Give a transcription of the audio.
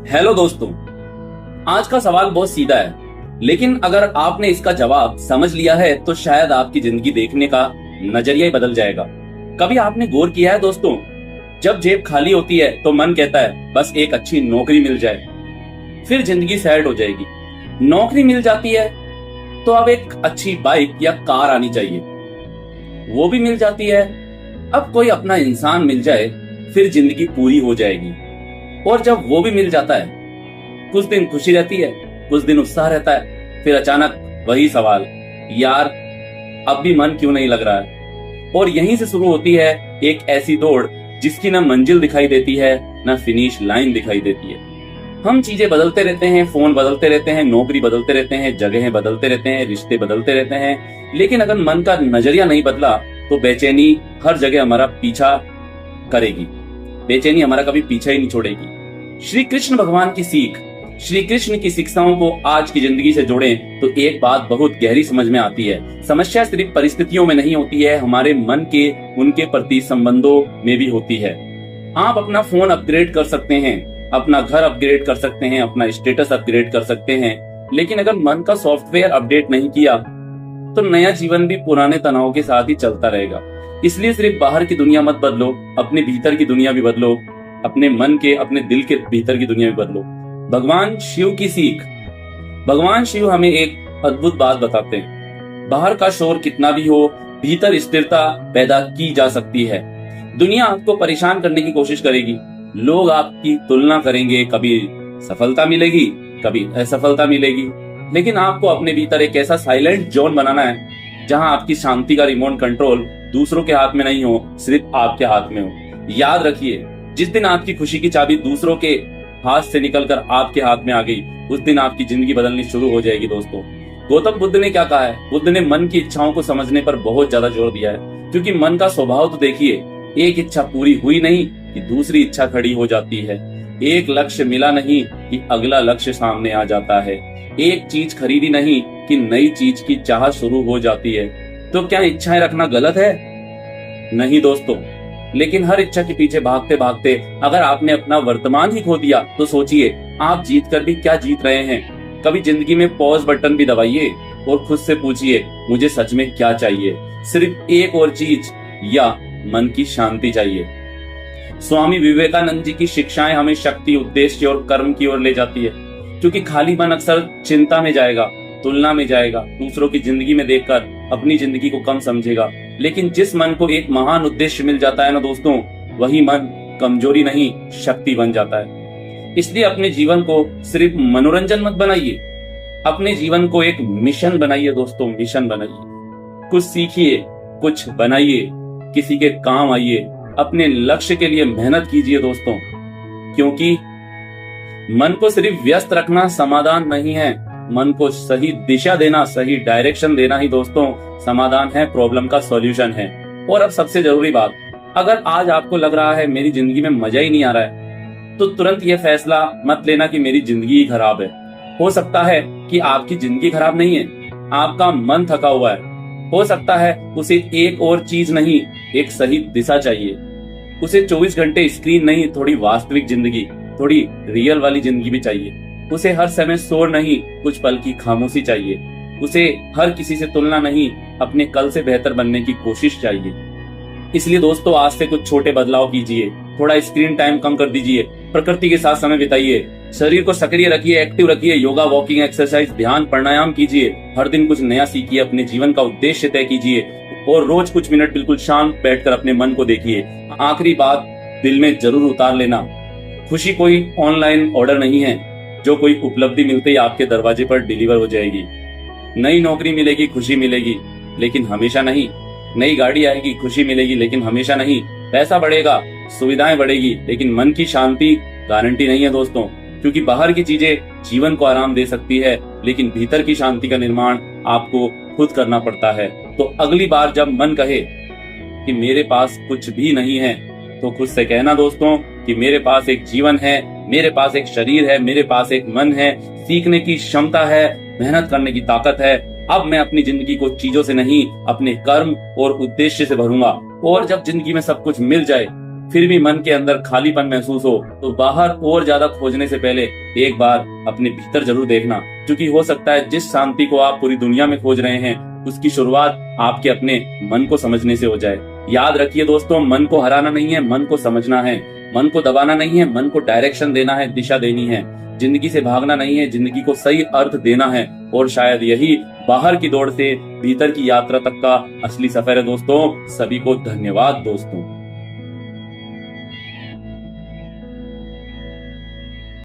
Hello दोस्तों। आज का सवाल बहुत सीधा है, लेकिन अगर आपने इसका जवाब समझ लिया है तो शायद आपकी जिंदगी देखने का नजरिया ही बदल जाएगा। कभी आपने गौर किया है दोस्तों, जब जेब खाली होती है तो मन कहता है बस एक अच्छी नौकरी मिल जाए, फिर जिंदगी सेट हो जाएगी। नौकरी मिल जाती है तो अब एक अच्छी बाइक या कार आनी चाहिए, वो भी मिल जाती है। अब कोई अपना इंसान मिल जाए, फिर जिंदगी पूरी हो जाएगी। और जब वो भी मिल जाता है, कुछ दिन खुशी रहती है, कुछ दिन उत्साह रहता है, फिर अचानक वही सवाल, यार अब भी मन क्यों नहीं लग रहा है। और यहीं से शुरू होती है एक ऐसी दौड़ जिसकी ना मंजिल दिखाई देती है, ना फिनिश लाइन दिखाई देती है। हम चीजें बदलते रहते हैं, फोन बदलते रहते हैं, नौकरी बदलते रहते हैं, जगहें बदलते रहते हैं, रिश्ते बदलते रहते हैं, लेकिन अगर मन का नजरिया नहीं बदला तो बेचैनी हर जगह हमारा पीछा करेगी। बेचैनी हमारा कभी पीछा ही नहीं छोड़ेगी। श्री कृष्ण भगवान की सीख, श्री कृष्ण की शिक्षाओं को आज की जिंदगी से जोड़ें तो एक बात बहुत गहरी समझ में आती है। समस्या सिर्फ परिस्थितियों में नहीं होती है, हमारे मन के उनके प्रति संबंधों में भी होती है। आप अपना फोन अपग्रेड कर सकते हैं, अपना घर अपग्रेड कर सकते हैं, अपना स्टेटस अपग्रेड कर सकते हैं, लेकिन अगर मन का सॉफ्टवेयर अपडेट नहीं किया तो नया जीवन भी पुराने तनाव के साथ ही चलता रहेगा। इसलिए सिर्फ बाहर की दुनिया मत बदलो, अपने भीतर की दुनिया भी बदलो, अपने मन के, अपने दिल के भीतर की दुनिया भी बदलो। भगवान शिव की सीख, भगवान शिव हमें एक अद्भुत बात बताते हैं, बाहर का शोर कितना भी हो, भीतर स्थिरता पैदा की जा सकती है। दुनिया आपको परेशान करने की कोशिश करेगी, लोग आपकी तुलना करेंगे, कभी सफलता मिलेगी, कभी असफलता मिलेगी, लेकिन आपको अपने भीतर एक ऐसा साइलेंट जोन बनाना है जहां आपकी शांति का रिमोट कंट्रोल दूसरों के हाथ में नहीं हो, सिर्फ आपके हाथ में हो। याद रखिए, जिस दिन आपकी खुशी की चाबी दूसरों के हाथ से निकलकर आपके हाथ में आ गई, उस दिन आपकी जिंदगी बदलनी शुरू हो जाएगी दोस्तों। गौतम बुद्ध ने क्या कहा है? बुद्ध ने मन की इच्छाओं को समझने पर बहुत ज्यादा जोर दिया है, क्योंकि मन का स्वभाव तो देखिए, एक इच्छा पूरी हुई नहीं कि दूसरी इच्छा खड़ी हो जाती है, एक लक्ष्य मिला नहीं कि अगला लक्ष्य सामने आ जाता है, एक चीज खरीदी नहीं कि नई चीज की चाह शुरू हो जाती है। तो क्या इच्छाएं रखना गलत है? नहीं दोस्तों, लेकिन हर इच्छा के पीछे भागते भागते अगर आपने अपना वर्तमान ही खो दिया तो सोचिए आप जीत कर भी क्या जीत रहे हैं। कभी जिंदगी में पॉज बटन भी दबाइए और खुद से पूछिए, मुझे सच में क्या चाहिए? सिर्फ एक और चीज या मन की शांति चाहिए। स्वामी विवेकानंद जी की शिक्षाएं हमें शक्ति, उद्देश्य और कर्म की ओर ले जाती है, क्योंकि खाली मन अक्सर चिंता में जाएगा, तुलना में जाएगा, दूसरों की जिंदगी में देखकर अपनी जिंदगी को कम समझेगा। लेकिन जिस मन को एक महान उद्देश्य मिल जाता है ना दोस्तों, वही मन कमजोरी नहीं शक्ति बन जाता है। इसलिए अपने जीवन को सिर्फ मनोरंजन मत बनाइए, अपने जीवन को एक मिशन बनाइए दोस्तों, मिशन बनाइए। कुछ सीखिए, कुछ बनाइए, किसी के काम आइए, अपने लक्ष्य के लिए मेहनत कीजिए दोस्तों, क्योंकि मन को सिर्फ व्यस्त रखना समाधान नहीं है, मन को सही दिशा देना, सही डायरेक्शन देना ही दोस्तों समाधान है, प्रॉब्लम का सॉल्यूशन है। और अब सबसे जरूरी बात, अगर आज आपको लग रहा है मेरी जिंदगी में मजा ही नहीं आ रहा है, तो तुरंत ये फैसला मत लेना कि मेरी जिंदगी ही खराब है। हो सकता है कि आपकी जिंदगी खराब नहीं है, आपका मन थका हुआ है। हो सकता है उसे एक और चीज नहीं, एक सही दिशा चाहिए। उसे 24 घंटे स्क्रीन नहीं, थोड़ी वास्तविक जिंदगी, थोड़ी रियल वाली जिंदगी भी चाहिए। उसे हर समय शोर नहीं, कुछ पल की खामोशी चाहिए। उसे हर किसी से तुलना नहीं, अपने कल से बेहतर बनने की कोशिश चाहिए। इसलिए दोस्तों, आज से कुछ छोटे बदलाव कीजिए, थोड़ा स्क्रीन टाइम कम कर दीजिए, प्रकृति के साथ समय बिताइए, शरीर को सक्रिय रखिए, एक्टिव रखिए, योगा, वॉकिंग, एक्सरसाइज, ध्यान, प्राणायाम कीजिए। हर दिन कुछ नया सीखिए, अपने जीवन का उद्देश्य तय कीजिए और रोज कुछ मिनट बिल्कुल शांत बैठकर अपने मन को देखिए। आखिरी बात दिल में जरूर उतार लेना, खुशी कोई ऑनलाइन ऑर्डर नहीं है जो कोई उपलब्धि मिलते ही आपके दरवाजे पर डिलीवर हो जाएगी। नई नौकरी मिलेगी, खुशी मिलेगी, लेकिन हमेशा नहीं। नई गाड़ी आएगी, खुशी मिलेगी, लेकिन हमेशा नहीं। पैसा बढ़ेगा, सुविधाएं बढ़ेगी, लेकिन मन की शांति गारंटी नहीं है दोस्तों, क्योंकि बाहर की चीजें जीवन को आराम दे सकती है, लेकिन भीतर की शांति का निर्माण आपको खुद करना पड़ता है। तो अगली बार जब मन कहे कि मेरे पास कुछ भी नहीं है, तो खुद से कहना दोस्तों कि मेरे पास एक जीवन है, मेरे पास एक शरीर है, मेरे पास एक मन है, सीखने की क्षमता है, मेहनत करने की ताकत है। अब मैं अपनी जिंदगी को चीजों से नहीं, अपने कर्म और उद्देश्य से भरूंगा। और जब जिंदगी में सब कुछ मिल जाए फिर भी मन के अंदर खालीपन महसूस हो तो बाहर और ज्यादा खोजने से पहले एक बार अपने भीतर जरूर देखना, क्योंकि हो सकता है जिस शांति को आप पूरी दुनिया में खोज रहे हैं उसकी शुरुआत आपके अपने मन को समझने से हो जाए। याद रखिए दोस्तों, मन को हराना नहीं है, मन को समझना है। मन को दबाना नहीं है, मन को डायरेक्शन देना है, दिशा देनी है। जिंदगी से भागना नहीं है, जिंदगी को सही अर्थ देना है। और शायद यही बाहर की दौड़ से भीतर की यात्रा तक का असली सफर है दोस्तों। सभी को धन्यवाद दोस्तों।